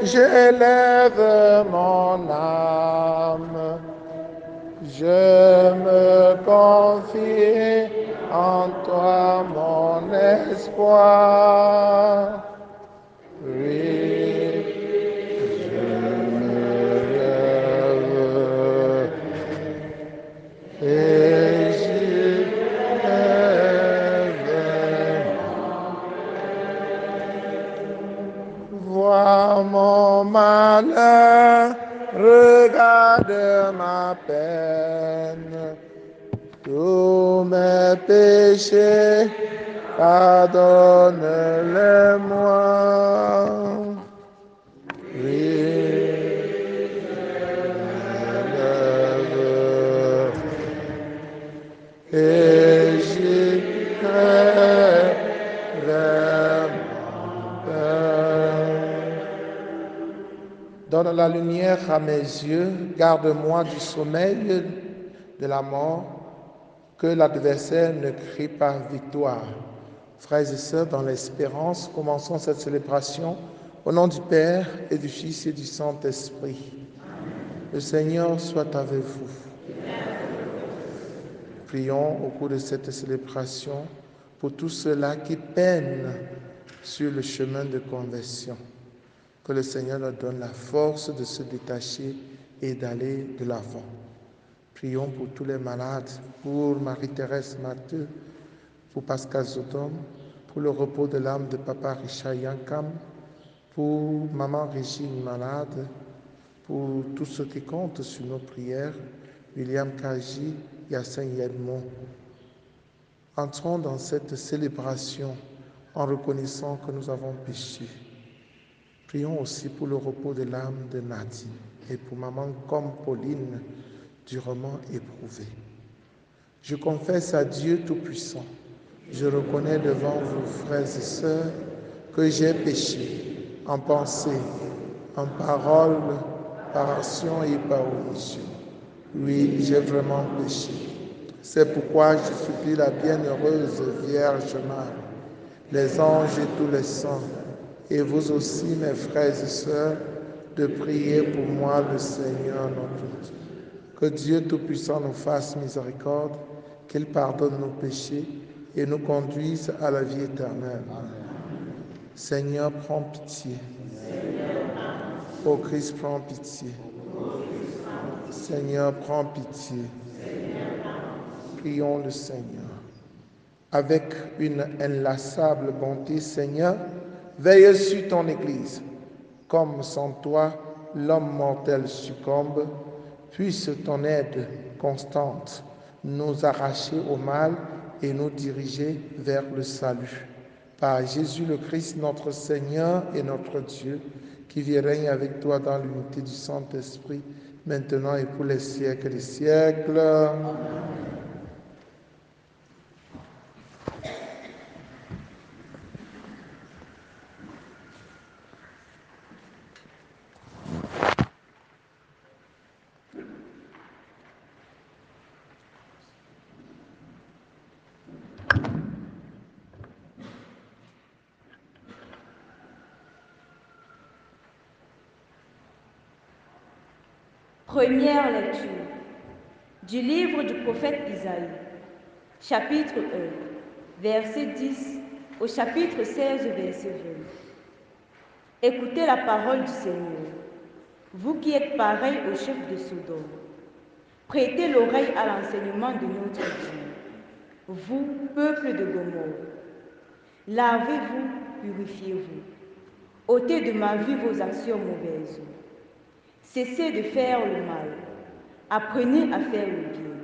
j'élève mon âme. Je me confie en toi, mon espoir. Oui, je me lève et j'élève. Vois mon malheur, regarde ma peine. Tous mes péchés, pardonne-les-moi. Oui, et j'irai vers mon Père. Donne la lumière à mes yeux, garde-moi du sommeil de la mort, que l'adversaire ne crie pas victoire. Frères et sœurs, dans l'espérance, commençons cette célébration au nom du Père et du Fils et du Saint-Esprit. Le Seigneur soit avec vous. Prions au cours de cette célébration pour tous ceux-là qui peinent sur le chemin de conversion. Que le Seigneur leur donne la force de se détacher et d'aller de l'avant. Prions pour tous les malades, pour Marie-Thérèse Matteux, pour Pascal Zodom, pour le repos de l'âme de Papa Richard Yankam, pour Maman Régine malade, pour tous ceux qui comptent sur nos prières, William Kaji, Yassin Yedmon. Entrons dans cette célébration en reconnaissant que nous avons péché. Prions aussi pour le repos de l'âme de Nadine et pour Maman comme Pauline, durement éprouvée. Je confesse à Dieu Tout-Puissant, je reconnais devant vous, frères et sœurs, que j'ai péché en pensée, en parole, par action et par omission. Oui, j'ai vraiment péché. C'est pourquoi je supplie la bienheureuse Vierge Marie, les anges et tous les saints, et vous aussi, mes frères et sœurs, de prier pour moi le Seigneur notre Dieu. Que Dieu Tout-Puissant nous fasse miséricorde, qu'il pardonne nos péchés et nous conduise à la vie éternelle. Amen. Seigneur, prends pitié. Ô Christ, prends pitié. Seigneur, prends pitié. Prions le Seigneur. Avec une inlassable bonté, Seigneur, veille sur ton Église. Comme sans toi, l'homme mortel succombe, puisse ton aide constante nous arracher au mal et nous diriger vers le salut. Par Jésus le Christ, notre Seigneur et notre Dieu, qui vit et règne avec toi dans l'unité du Saint-Esprit, maintenant et pour les siècles des siècles. Amen. Première lecture du livre du prophète Isaïe, chapitre 1, verset 10 au chapitre 16, verset 20. Écoutez la parole du Seigneur, vous qui êtes pareils au chef de Sodome. Prêtez l'oreille à l'enseignement de notre Dieu, vous, peuple de Gomorrhe. Lavez-vous, purifiez-vous. Ôtez de ma vie vos actions mauvaises. Cessez de faire le mal. Apprenez à faire le bien.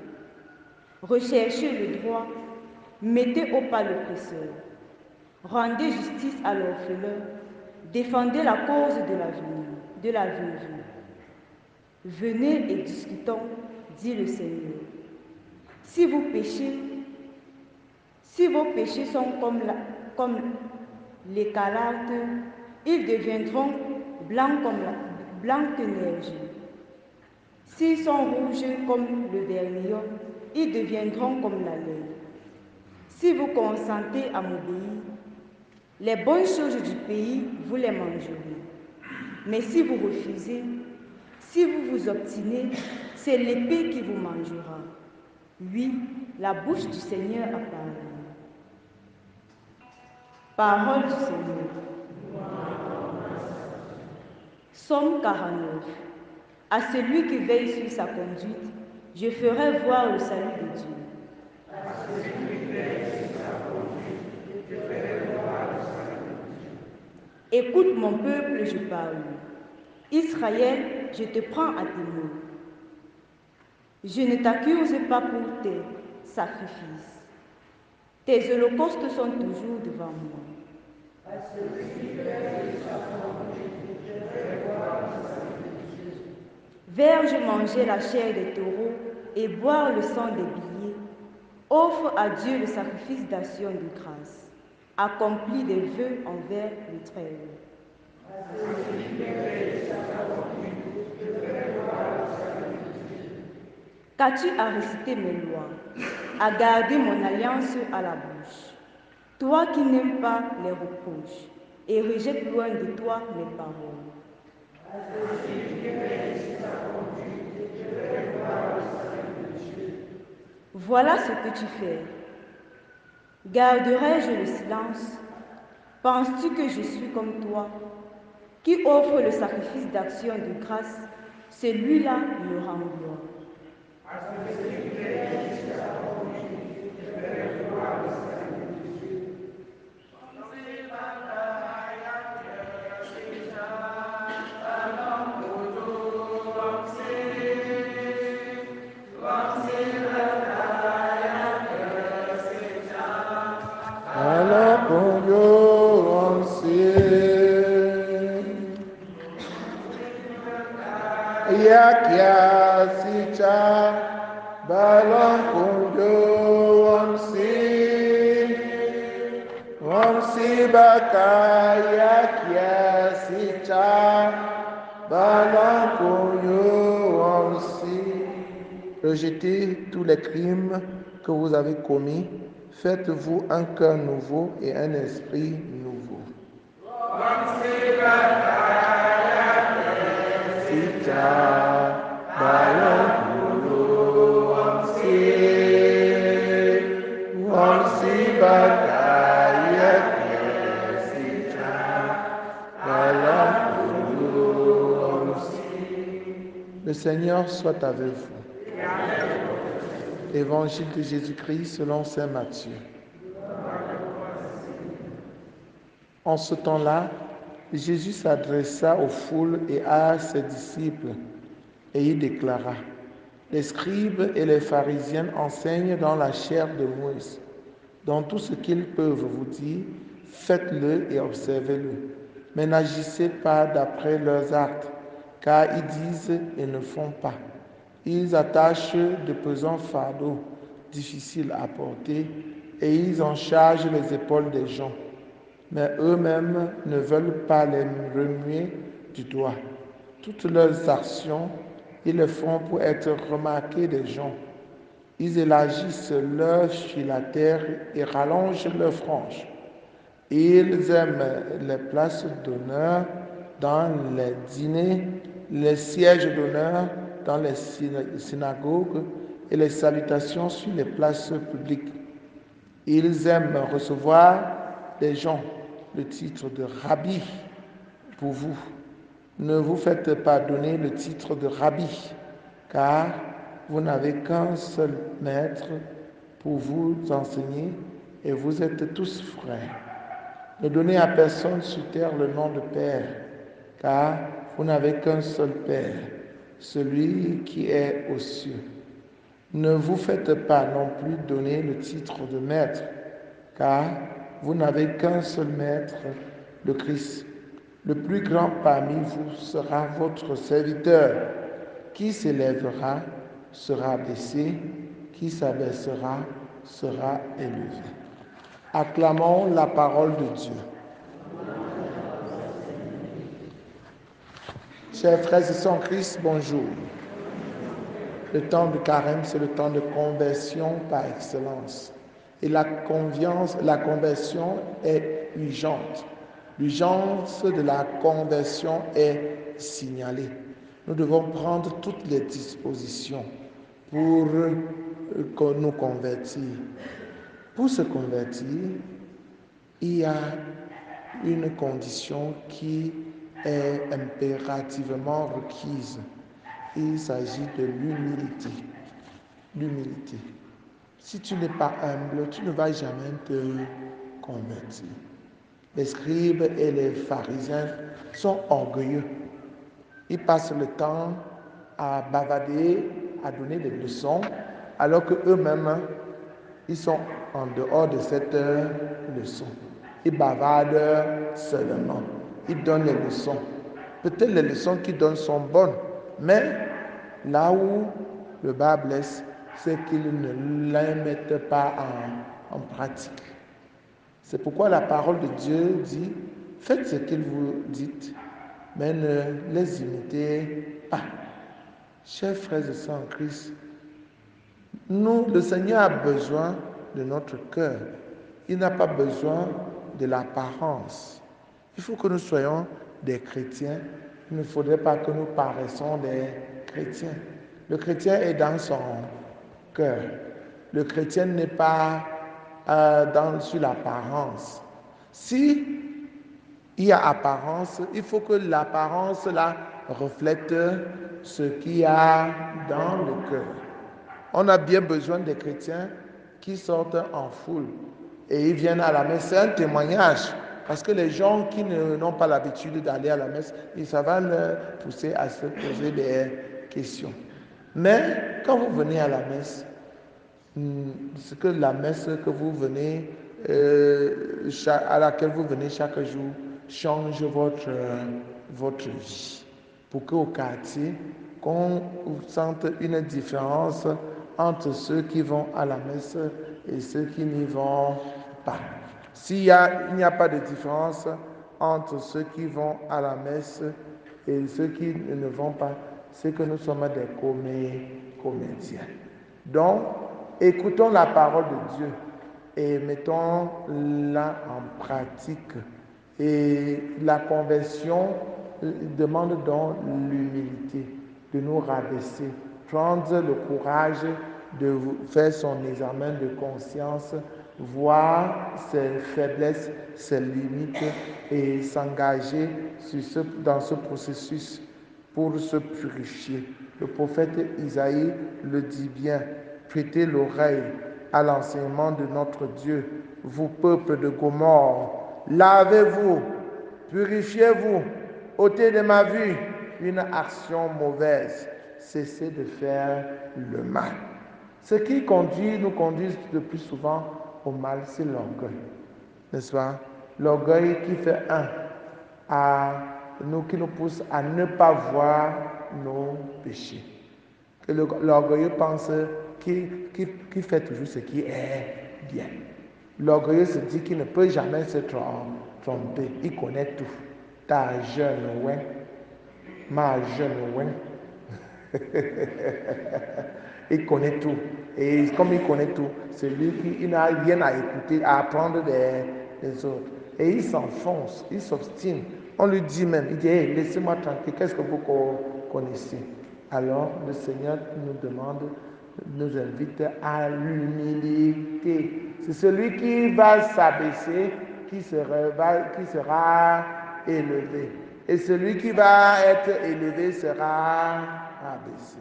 Recherchez le droit. Mettez au pas l'oppresseur. Rendez justice à l'orphelin. Défendez la cause de la veuve. Venez et discutons, dit le Seigneur. Si vos péchés sont comme l'écarlate, ils deviendront blancs comme blanc de neige. S'ils sont rouges comme le vermillon, ils deviendront comme la laine. Si vous consentez à m'obéir, les bonnes choses du pays, vous les mangerez. Mais si vous refusez, si vous vous obstinez, c'est l'épée qui vous mangera. Oui, la bouche du Seigneur a parlé. Parole du Seigneur. Psaume 49. À celui qui veille sur sa conduite, je ferai voir le salut de Dieu. À celui qui veille sur sa conduite, je ferai voir le salut de Dieu. Écoute mon peuple, je parle. Israël, je te prends à témoin. Je ne t'accuse pas pour tes sacrifices. Tes holocaustes sont toujours devant moi. À celui qui veille sur sa conduite, je ferai voir le salut de Dieu. Verge manger la chair des taureaux et boire le sang des billets, offre à Dieu le sacrifice d'action de grâce, accomplis des vœux envers le Très-Haut. Qu'as-tu à réciter mes lois, à garder mon alliance à la bouche, toi qui n'aimes pas les reproches et rejettes loin de toi mes paroles? Voilà ce que tu fais. Garderai-je le silence? Penses-tu que je suis comme toi? Qui offre le sacrifice d'action de grâce, celui-là me rend gloire. Yakia sicha balon kunjo wamsi baka yakia sicha balon kunjo wamsi. Rejetez tous les crimes que vous avez commis, faites-vous un cœur nouveau et un esprit nouveau. Le Seigneur soit avec vous. Évangile de Jésus-Christ selon saint Matthieu. En ce temps-là, Jésus s'adressa aux foules et à ses disciples et il déclara: les scribes et les pharisiens enseignent dans la chair de Moïse. Dans tout ce qu'ils peuvent vous dire, faites-le et observez-le. Mais n'agissez pas d'après leurs actes, car ils disent et ne font pas. Ils attachent de pesants fardeaux difficiles à porter et ils en chargent les épaules des gens. Mais eux-mêmes ne veulent pas les remuer du doigt. Toutes leurs actions, ils le font pour être remarqués des gens. Ils élargissent leurs filatères et rallongent leurs franges. Ils aiment les places d'honneur dans les dîners, les sièges d'honneur dans les synagogues et les salutations sur les places publiques. Ils aiment recevoir des gens le titre de rabbi pour vous. Ne vous faites pas donner le titre de rabbi, car vous n'avez qu'un seul maître pour vous enseigner et vous êtes tous frères. Ne donnez à personne sur terre le nom de Père, car vous n'avez qu'un seul Père, celui qui est aux cieux. Ne vous faites pas non plus donner le titre de Maître, car vous n'avez qu'un seul Maître, le Christ. Le plus grand parmi vous sera votre serviteur. Qui s'élèvera sera baissé, qui s'abaissera sera élevé. Acclamons la parole de Dieu. Chers frères et sœurs en Christ, bonjour. Le temps de carême, c'est le temps de conversion par excellence. Et la conversion est urgente. L'urgence de la conversion est signalée. Nous devons prendre toutes les dispositions pour nous convertir. Pour se convertir, il y a une condition qui est impérativement requise. Il s'agit de l'humilité. L'humilité. Si tu n'es pas humble, tu ne vas jamais te convertir. Les scribes et les pharisiens sont orgueilleux. Ils passent le temps à bavader, à donner des leçons, alors qu'eux-mêmes, ils sont en dehors de cette leçon. Ils bavardent seulement. Ils donnent les leçons. Peut-être les leçons qu'ils donnent sont bonnes, mais là où le bas blesse, c'est qu'ils ne les mettent pas en pratique. C'est pourquoi la parole de Dieu dit, faites ce qu'il vous dit, mais ne les imitez pas. Chers frères et sœurs en Christ, le Seigneur a besoin de notre cœur. Il n'a pas besoin de l'apparence. Il faut que nous soyons des chrétiens. Il ne faudrait pas que nous paraissions des chrétiens. Le chrétien est dans son cœur. Le chrétien n'est pas sur l'apparence. Si il y a apparence, il faut que l'apparence là reflète ce qu'il y a dans le cœur. On a bien besoin des chrétiens qui sortent en foule et ils viennent à la messe. C'est un témoignage parce que les gens qui n'ont pas l'habitude d'aller à la messe, ça va leur pousser à se poser des questions. Mais quand vous venez à la messe, ce que la messe que vous venez, à laquelle vous venez chaque jour, change votre vie. Pour qu'au quartier, qu'on sente une différence entre ceux qui vont à la messe et ceux qui n'y vont pas. Il n'y a pas de différence entre ceux qui vont à la messe et ceux qui ne vont pas, c'est que nous sommes des comédiens. Donc, écoutons la parole de Dieu et mettons-la en pratique. Et la conversion demande donc l'humilité, de nous rabaisser, prendre le courage de faire son examen de conscience, voir ses faiblesses, ses limites et s'engager dans ce processus pour se purifier. Le prophète Isaïe le dit bien, prêtez l'oreille à l'enseignement de notre Dieu, vous peuple de Gomorrhe, lavez-vous, purifiez-vous, ôtez de ma vue une action mauvaise, cessez de faire le mal. Ce qui nous conduit le plus souvent au mal, c'est l'orgueil, n'est-ce pas? L'orgueil qui fait qui nous pousse à ne pas voir nos péchés. Que l'orgueilleux pense qu'il fait toujours ce qui est bien. L'orgueilleux se dit qu'il ne peut jamais se tromper. Il connaît tout. Ta jeune, ouais. Ma jeune, ouais. Il connaît tout. Et comme il connaît tout, c'est lui qui n'a rien à écouter, à apprendre des autres. Et il s'enfonce, il s'obstine. On lui dit même, il dit, hey, laissez-moi tranquille, qu'est-ce que vous connaissez? Alors le Seigneur nous invite à l'humilité. C'est celui qui va s'abaisser qui sera élevé. Et celui qui va être élevé sera abaissé.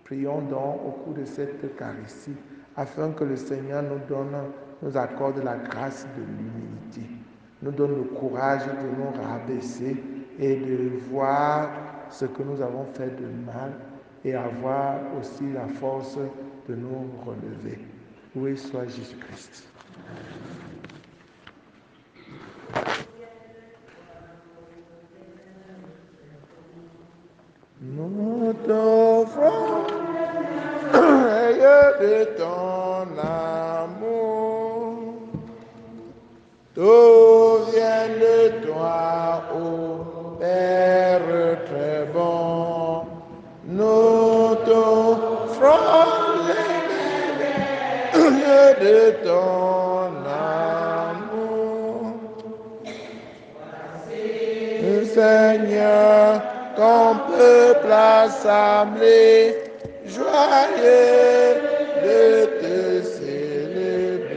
Prions donc au cours de cette Eucharistie afin que le Seigneur nous accorde la grâce de l'humilité, nous donne le courage de nous rabaisser et de voir ce que nous avons fait de mal et avoir aussi la force de nous relever. Loué soit Jésus-Christ. Nous t'offrons de ton amour, tout vient de toi, ô Père très bon. Nous t'offrons de ton amour, Seigneur, ton peuple assemblé, joyeux de te célébrer.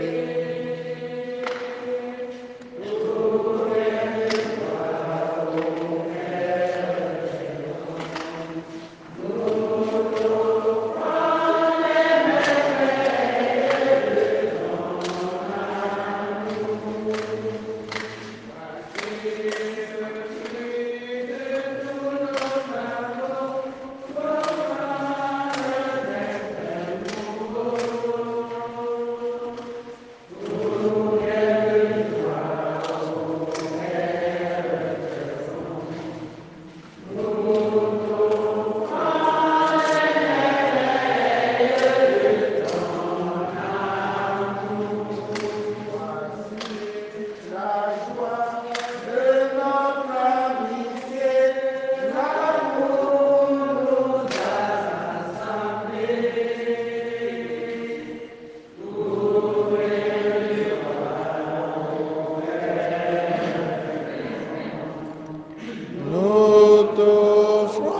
Nous t'offrons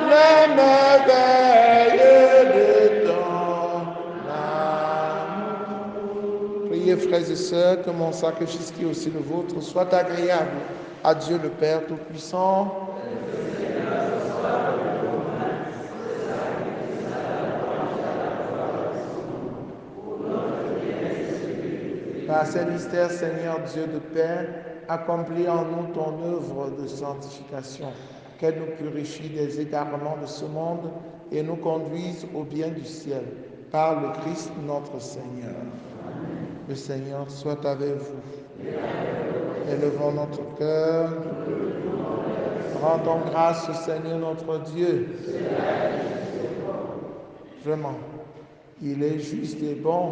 les merveilles de ton amour. Priez, frères et sœurs, que mon sacrifice qui est aussi le vôtre soit agréable à Dieu le Père Tout-Puissant. Par ces mystères, Seigneur Dieu de paix, accomplis en nous ton œuvre de sanctification, qu'elle nous purifie des égarements de ce monde et nous conduise au bien du ciel, par le Christ notre Seigneur. Le Seigneur soit avec vous. Élevons notre cœur. Rendons grâce au Seigneur notre Dieu. Vraiment, il est juste et bon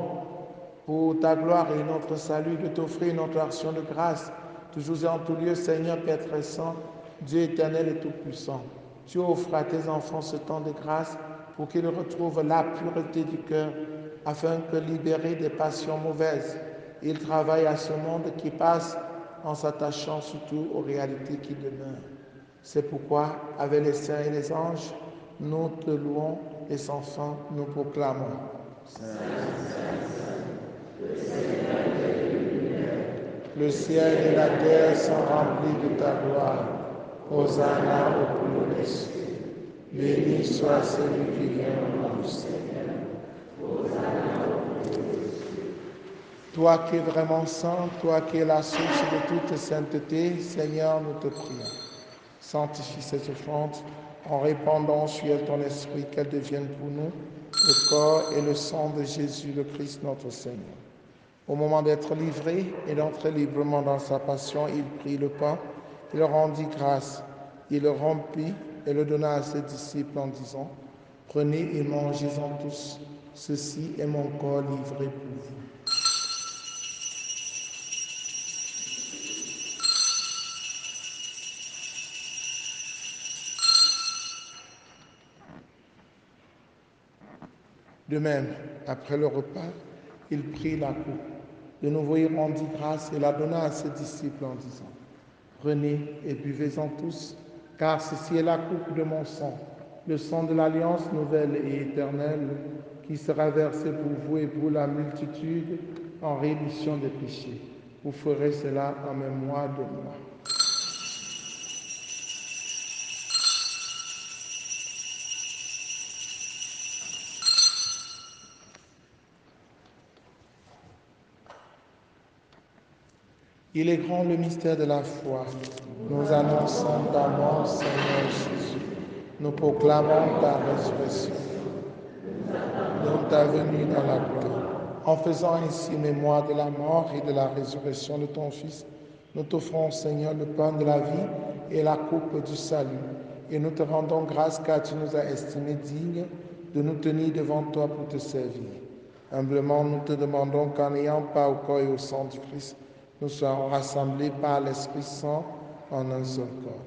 pour ta gloire et notre salut de t'offrir notre action de grâce, toujours et en tout lieu, Seigneur Père très saint, Dieu éternel et tout-puissant. Tu offres à tes enfants ce temps de grâce pour qu'ils retrouvent la pureté du cœur, afin que, libérés des passions mauvaises, ils travaillent à ce monde qui passe en s'attachant surtout aux réalités qui demeurent. C'est pourquoi, avec les saints et les anges, nous te louons et sans fin nous proclamons. Saint, le ciel et la terre sont remplis de ta gloire. Hosanna au plus haut des cieux. Béni soit celui qui vient au nom du Seigneur. Hosanna au plus haut des cieux. Toi qui es vraiment saint, toi qui es la source de toute sainteté, Seigneur, nous te prions. Sanctifie cette offrande en répandant sur elle ton esprit, qu'elle devienne pour nous le corps et le sang de Jésus le Christ notre Seigneur. Au moment d'être livré et d'entrer librement dans sa passion, il prit le pain, il rendit grâce, il le rompit et le donna à ses disciples en disant : « Prenez et mangez-en tous, ceci est mon corps livré pour vous. » De même, après le repas, il prit la coupe. De nouveau, il rendit grâce et la donna à ses disciples en disant : « Prenez et buvez-en tous, car ceci est la coupe de mon sang, le sang de l'alliance nouvelle et éternelle, qui sera versé pour vous et pour la multitude en rémission des péchés. Vous ferez cela en mémoire de moi. » Il est grand le mystère de la foi. Nous annonçons ta mort, Seigneur Jésus. Nous proclamons ta résurrection, de ta venue dans la gloire. En faisant ainsi mémoire de la mort et de la résurrection de ton Fils, nous t'offrons, Seigneur, le pain de la vie et la coupe du salut. Et nous te rendons grâce car tu nous as estimés dignes de nous tenir devant toi pour te servir. Humblement, nous te demandons qu'en ayant part au corps et au sang du Christ, nous soyons rassemblés par l'Esprit Saint en un seul corps.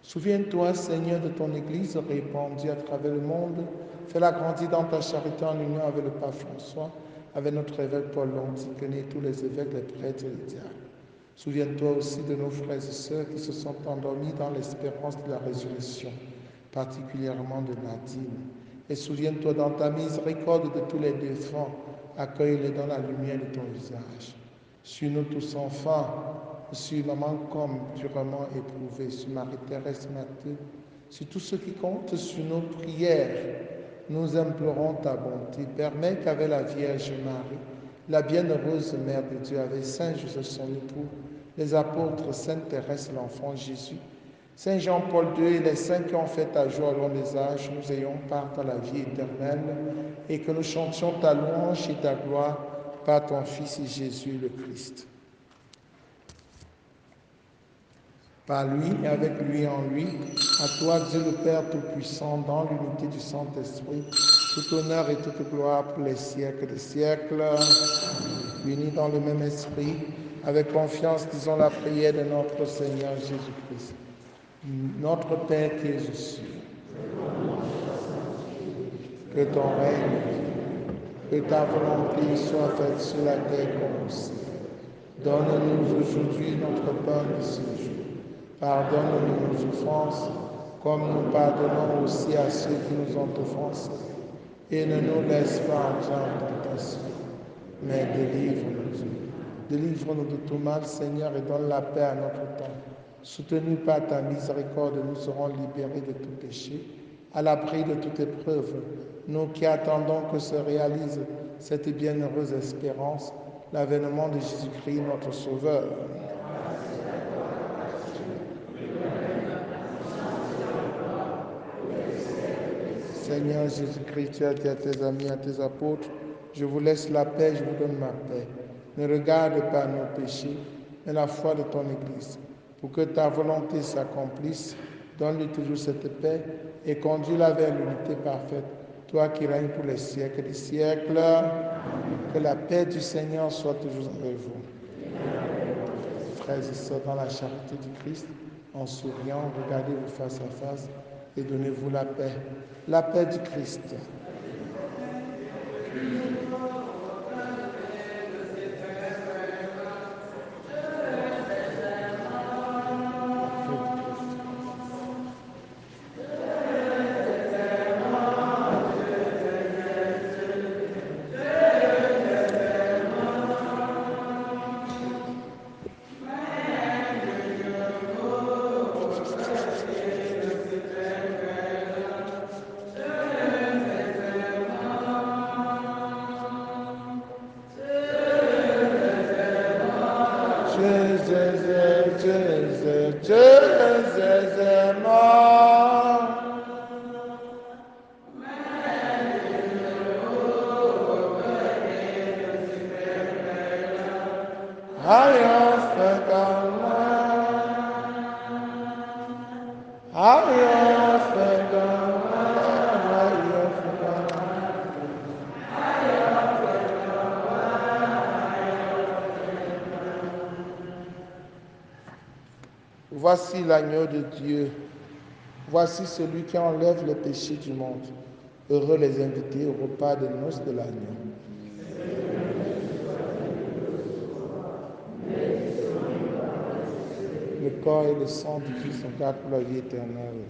Souviens-toi, Seigneur, de ton Église répandue à travers le monde. Fais-la grandir dans ta charité en union avec le pape François, avec notre évêque Paul Lontiquené, tous les évêques, les prêtres et les diacres. Souviens-toi aussi de nos frères et sœurs qui se sont endormis dans l'espérance de la résurrection, particulièrement de Nadine. Et souviens-toi dans ta miséricorde de tous les défunts, accueille-les dans la lumière de ton visage. Sur nous tous enfants, sur maman comme durement éprouvée, sur Marie-Thérèse Mathieu, sur tous ceux qui comptent sur nos prières, nous implorons ta bonté. Permets qu'avec la Vierge Marie, la bienheureuse Mère de Dieu, avec Saint Joseph son époux, les apôtres, Sainte Thérèse, l'enfant Jésus, Saint Jean-Paul II et les saints qui ont fait ta joie au long des âges, nous ayons part dans la vie éternelle et que nous chantions ta louange et ta gloire par ton Fils Jésus le Christ. Par lui et avec lui en lui, à toi Dieu le Père Tout-Puissant, dans l'unité du Saint-Esprit, tout honneur et toute gloire pour les siècles des siècles, unis dans le même esprit, avec confiance, disons la prière de notre Seigneur Jésus-Christ. Notre Père qui es aux cieux, que ton règne vienne, que ta volonté soit faite sur la terre comme au ciel. Donne-nous aujourd'hui notre pain de ce jour. Pardonne-nous nos offenses, comme nous pardonnons aussi à ceux qui nous ont offensés. Et ne nous laisse pas entrer en tentation, mais délivre-nous. Délivre-nous de tout mal, Seigneur, et donne la paix à notre temps. Soutenus par ta miséricorde, nous serons libérés de tout péché, à l'abri de toute épreuve. Nous qui attendons que se réalise cette bienheureuse espérance, l'avènement de Jésus-Christ, notre Sauveur. Seigneur Jésus-Christ, tu as dit à tes amis, à tes apôtres, je vous laisse la paix, je vous donne ma paix. Ne regarde pas nos péchés, mais la foi de ton Église. Pour que ta volonté s'accomplisse, donne-lui toujours cette paix et conduis-la vers l'unité parfaite. Toi qui règnes pour les siècles des siècles, que la paix du Seigneur soit toujours avec vous. Frères et sœurs, dans la charité du Christ, en souriant, regardez-vous face à face et donnez-vous la paix. La paix du Christ. Voici l'agneau de Dieu. Voici celui qui enlève le péché du monde. Heureux les invités au repas des noces de l'agneau. Le corps et le sang du Christ sont gardés pour la vie éternelle.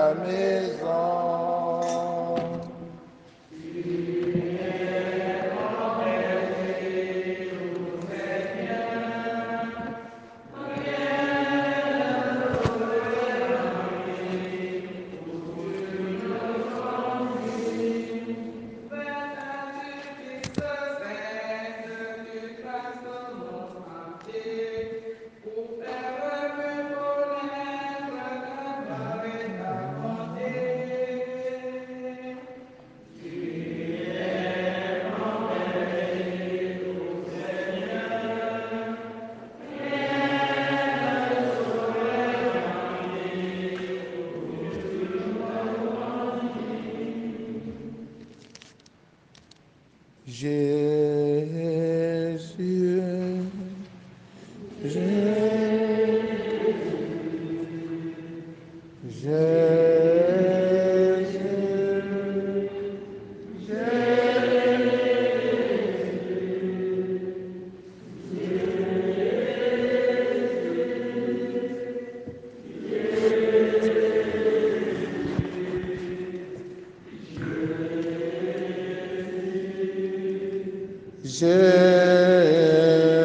ta maison. Jésus,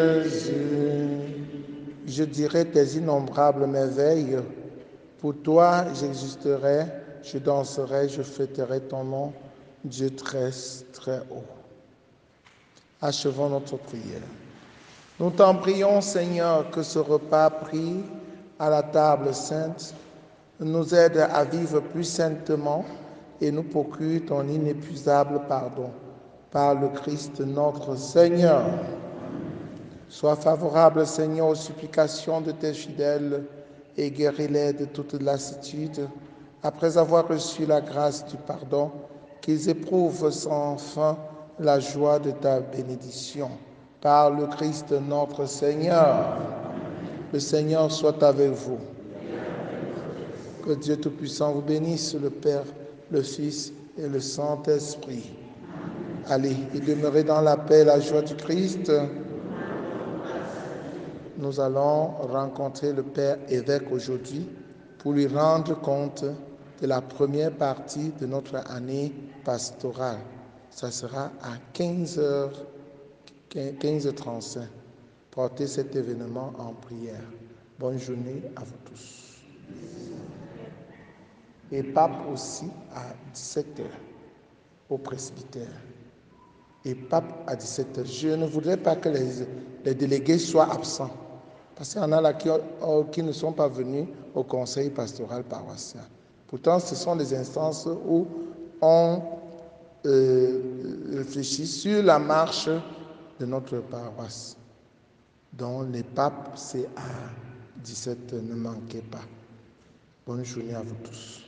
Jésus, je dirai tes innombrables merveilles. Pour toi, j'existerai, je danserai, je fêterai ton nom, Dieu très, très haut. Achevons notre prière. Nous t'en prions, Seigneur, que ce repas pris à la table sainte nous aide à vivre plus saintement et nous procure ton inépuisable pardon. Par le Christ notre Seigneur. Sois favorable, Seigneur, aux supplications de tes fidèles et guéris-les de toute lassitude, après avoir reçu la grâce du pardon, qu'ils éprouvent sans fin la joie de ta bénédiction. Par le Christ notre Seigneur. Le Seigneur soit avec vous. Que Dieu Tout-Puissant vous bénisse, le Père, le Fils et le Saint-Esprit. Allez, et demeurez dans la paix et la joie du Christ. Nous allons rencontrer le Père évêque aujourd'hui pour lui rendre compte de la première partie de notre année pastorale. Ça sera à 15h35. Portez cet événement en prière. Bonne journée à vous tous. Et pape aussi à 17h au presbytère. Et pape à 17h. Je ne voudrais pas que les délégués soient absents. Parce qu'il y en a là qui ne sont pas venus au conseil pastoral paroissial. Pourtant, ce sont des instances où on réfléchit sur la marche de notre paroisse. Donc, les papes, c'est à 17h. Ne manquez pas. Bonne journée à vous tous.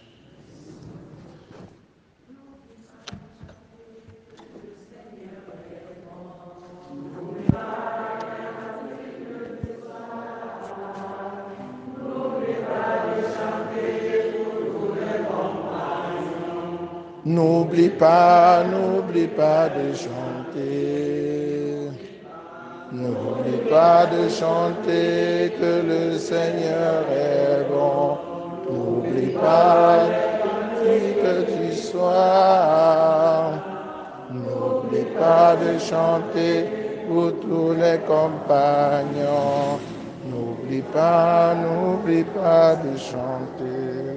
N'oublie pas de chanter. N'oublie pas de chanter que le Seigneur est bon. N'oublie pas qui que tu sois. N'oublie pas de chanter pour tous les compagnons. N'oublie pas de chanter.